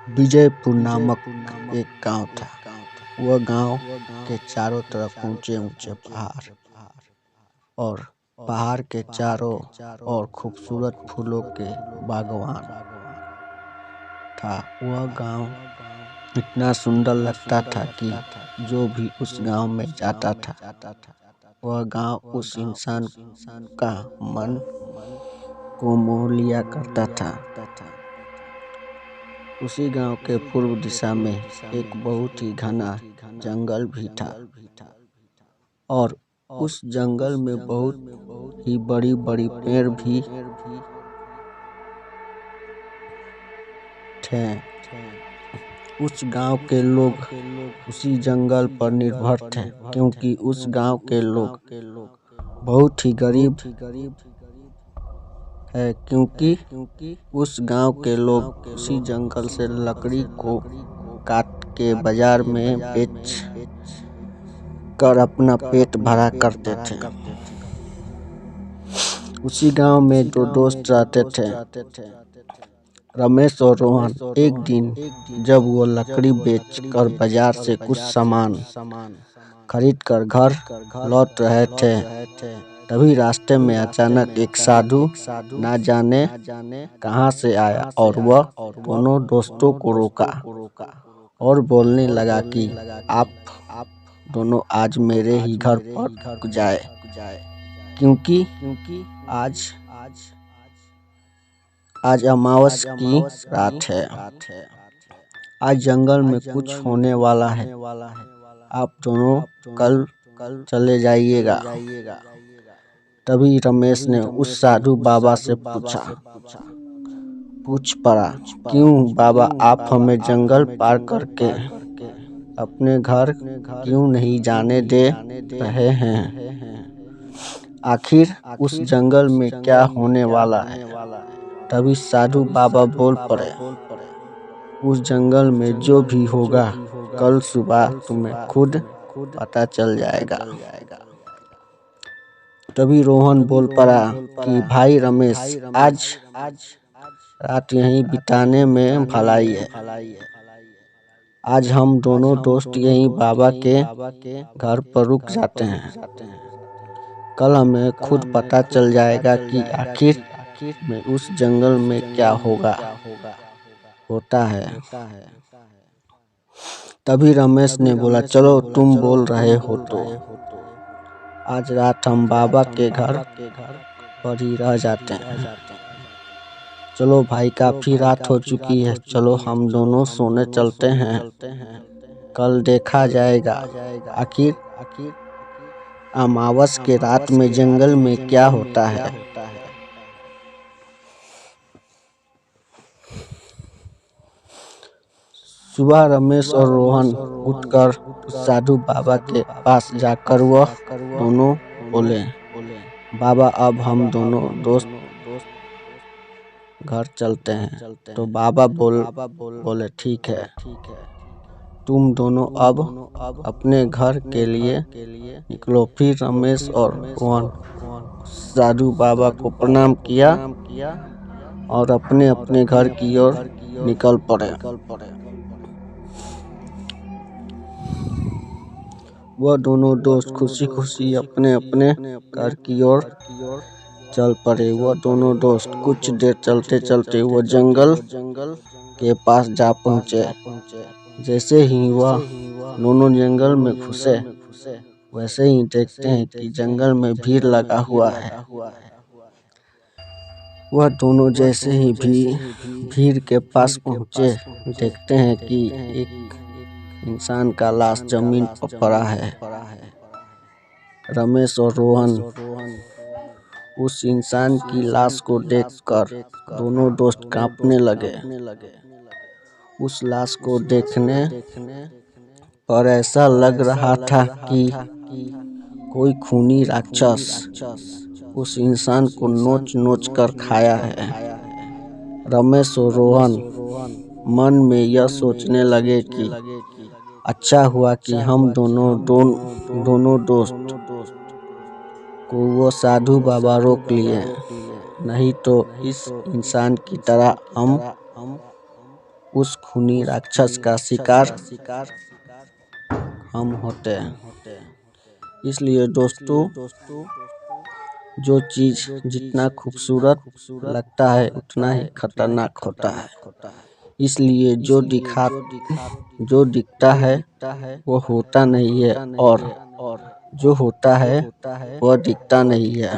विजयपुर नामक एक गांव था। वह गांव के चारों तरफ ऊंचे ऊंचे पहाड़ और पहाड़ के चारों ओर खूबसूरत फूलों के बागवान था। वह गांव इतना सुंदर लगता था कि जो भी उस गांव में जाता था वह गांव उस इंसान का मन को मोह लिया करता था। उसी गांव के पूर्व दिशा में एक बहुत ही घना जंगल भी था और उस जंगल में बहुत ही बड़ी बड़ी पेड़ भी थे। उस गांव के लोग उसी जंगल पर निर्भर थे, क्योंकि उस गांव के लोग बहुत ही गरीब है, क्योंकि उस गांव के लोग उसी जंगल से लकड़ी को काट के बाजार में बेच कर अपना पेट भरा करते थे। उसी गांव में दो दोस्त रहते थे, रमेश और रोहन। एक दिन जब वो लकड़ी बेच कर बाजार से कुछ सामान खरीद कर घर लौट रहे थे, तभी रास्ते में अचानक एक साधु ना जाने कहां से आया और वह दोनों दोस्तों को रोका और बोलने लगा कि आप दोनों आज मेरे ही घर पर रुक जाए, क्योंकि आज अमावस की रात है। आज जंगल में कुछ होने वाला है। आप दोनों कल चले जाइएगा। तभी रमेश ने उस साधु बाबा से पूछ पड़ा, क्यों बाबा, आप हमें जंगल पार करके अपने घर क्यों नहीं जाने दे रहे हैं? आखिर उस जंगल में क्या होने वाला है? तभी साधु बाबा बोल पड़े, उस जंगल में जो भी होगा कल सुबह तुम्हें खुद पता चल जाएगा। तभी रोहन बोल पड़ा कि भाई रमेश, आज रात यहीं बिताने में भलाई है। आज हम दोनों दोस्त यहीं बाबा के घर पर रुक जाते हैं। कल हमें खुद पता चल जाएगा कि आखिर में उस जंगल में क्या होता है। तभी रमेश ने बोला, चलो तुम बोल रहे हो तो आज रात हम बाबा के घर पर ही रह जाते हैं। चलो भाई, काफी रात हो चुकी है, चलो हम दोनों सोने चलते हैं, कल देखा जाएगा आखिर अमावस के रात में जंगल में क्या होता है। सुबह रमेश और रोहन उठकर साधु बाबा के पास जाकर वह दोनों बोले, बाबा अब हम दोनों दोस्त घर चलते हैं। तो बाबा बोले ठीक है, तुम दोनों अब अपने घर के लिए निकलो। फिर रमेश और रोहन साधु बाबा को प्रणाम किया और अपने अपने घर की ओर निकल पड़े। वह दोनों दोस्त खुशी खुशी अपने अपने घर की ओर चल पड़े। वह दोनों दोस्त कुछ देर चलते चलते वह जंगल के पास जा पहुंचे। जैसे ही वह दोनों जंगल में घुसे, वैसे ही देखते हैं कि जंगल में भीड़ लगा हुआ है। वह दोनों जैसे ही भीड़ के पास पहुंचे, देखते हैं कि एक इंसान का लाश जमीन पर पड़ा है। रमेश और रोहन उस इंसान की लाश को देखकर दोनों दोस्त कांपने लगे। उस लाश को देखने पर ऐसा लग रहा था कि कोई खूनी राक्षस उस इंसान को नोच नोच कर खाया है। रमेश और रोहन मन में यह सोचने लगे कि अच्छा हुआ कि हम दोनों दोस्त को वो साधु बाबा रोक लिए, नहीं तो इस इंसान की तरह हम उस खूनी राक्षस का शिकार हम होते हैं। इसलिए दोस्तों, जो चीज जितना खूबसूरत लगता है उतना ही खतरनाक होता है। इसलिए जो दिखता है वो होता नहीं है, और जो होता है वह दिखता नहीं है।